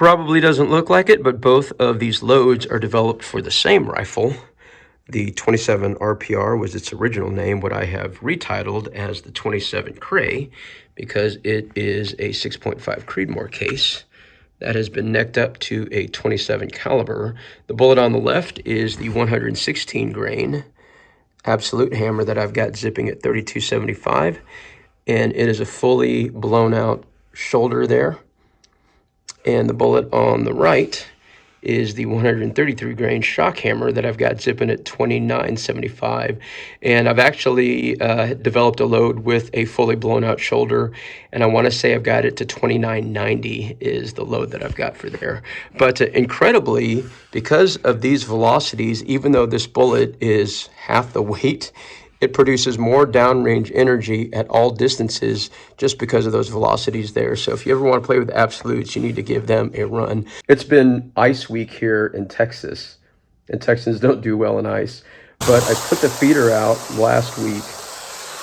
Probably doesn't look like it, but both of these loads are developed for the same rifle. The 27 RPR was its original name, what I have retitled as the 27 Cray, because it is a 6.5 Creedmoor case that has been necked up to a 27 caliber. The bullet on the left is the 116 grain absolute hammer that I've got zipping at 32.75, and it is a fully blown out shoulder there. And the bullet on the right is the 133 grain shock hammer that I've got zipping at 29.75. And I've actually developed a load with a fully blown out shoulder, and I want to say I've got it to 29.90 is the load that I've got for there. But incredibly, because of these velocities, even though this bullet is half the weight, it produces more downrange energy at all distances just because of those velocities there. So if you ever want to play with absolutes, you need to give them a run. It's been ice week here in Texas, and Texans don't do well in ice. But I put the feeder out last week,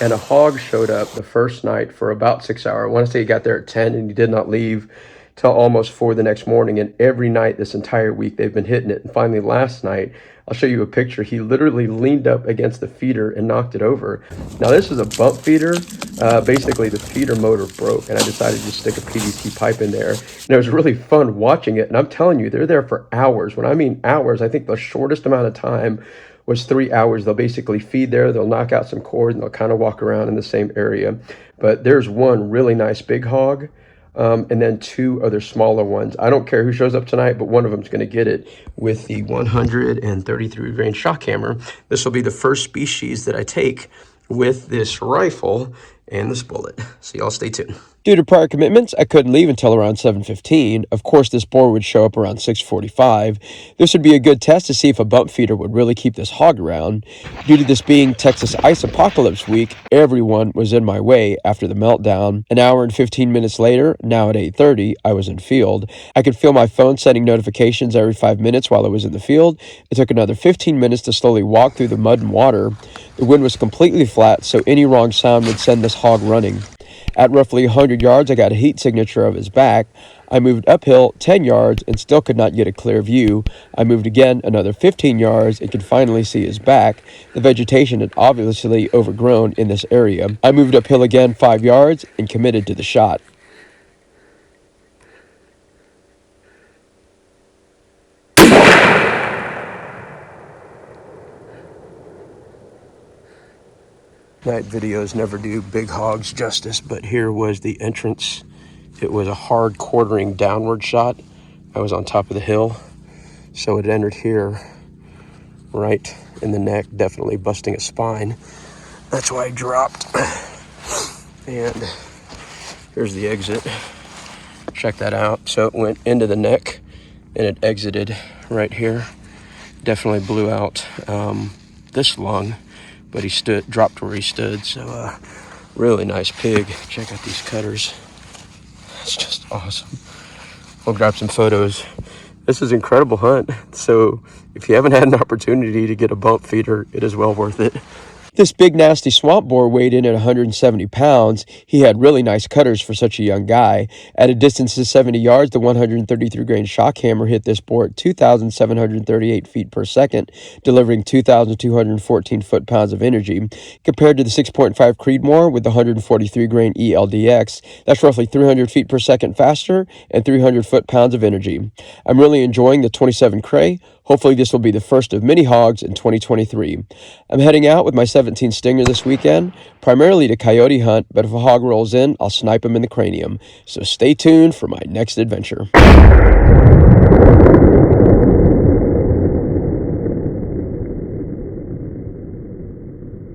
and a hog showed up the first night for about 6 hours. I want to say he got there at 10, and he did not leave till almost 4 the next morning. And every night this entire week, they've been hitting it. And finally last night, I'll show you a picture. He literally leaned up against the feeder and knocked it over. Now this is a bump feeder. Basically the feeder motor broke, and I decided to stick a PVC pipe in there. And it was really fun watching it. And I'm telling you, they're there for hours. When I mean hours, I think the shortest amount of time was 3 hours. They'll basically feed there, they'll knock out some cord, and they'll kind of walk around in the same area. But there's one really nice big hog, and then 2 other smaller ones. I don't care who shows up tonight, but one of them's going to get it with the 133 grain shock hammer. This will be the first species that I take with this rifle and this bullet. So y'all stay tuned. Due to prior commitments, I couldn't leave until around 7:15. Of course, this boar would show up around 6:45. This would be a good test to see if a bump feeder would really keep this hog around. Due to this being Texas Ice Apocalypse Week, everyone was in my way after the meltdown. An hour and 15 minutes later, now at 8:30, I was in field. I could feel my phone sending notifications every 5 minutes while I was in the field. It took another 15 minutes to slowly walk through the mud and water. The wind was completely flat, so any wrong sound would send this hog running. At roughly 100 yards, I got a heat signature of his back. I moved uphill 10 yards and still could not get a clear view. I moved again another 15 yards and could finally see his back. The vegetation had obviously overgrown in this area. I moved uphill again 5 yards and committed to the shot. Night videos never do big hogs justice, but here was the entrance. It was a hard quartering downward shot. I was on top of the hill, so it entered here right in the neck, definitely busting a spine. That's why I dropped. And here's the exit. Check that out. So it went into the neck and it exited right here. Definitely blew out this lung, but he dropped where he stood. So really nice pig. Check out these cutters. It's just awesome. We'll grab some photos. This is an incredible hunt. So if you haven't had an opportunity to get a bump feeder, it is well worth it. This big nasty swamp boar weighed in at 170 pounds. He had really nice cutters for such a young guy. At a distance of 70 yards, the 133 grain shock hammer hit this boar at 2,738 feet per second, delivering 2,214 foot-pounds of energy. Compared to the 6.5 Creedmoor with the 143 grain ELDX, that's roughly 300 feet per second faster and 300 foot-pounds of energy. I'm really enjoying the 27 Cray. Hopefully this will be the first of many hogs in 2023. I'm heading out with my 17 Stinger this weekend, primarily to coyote hunt, but if a hog rolls in, I'll snipe him in the cranium. So stay tuned for my next adventure.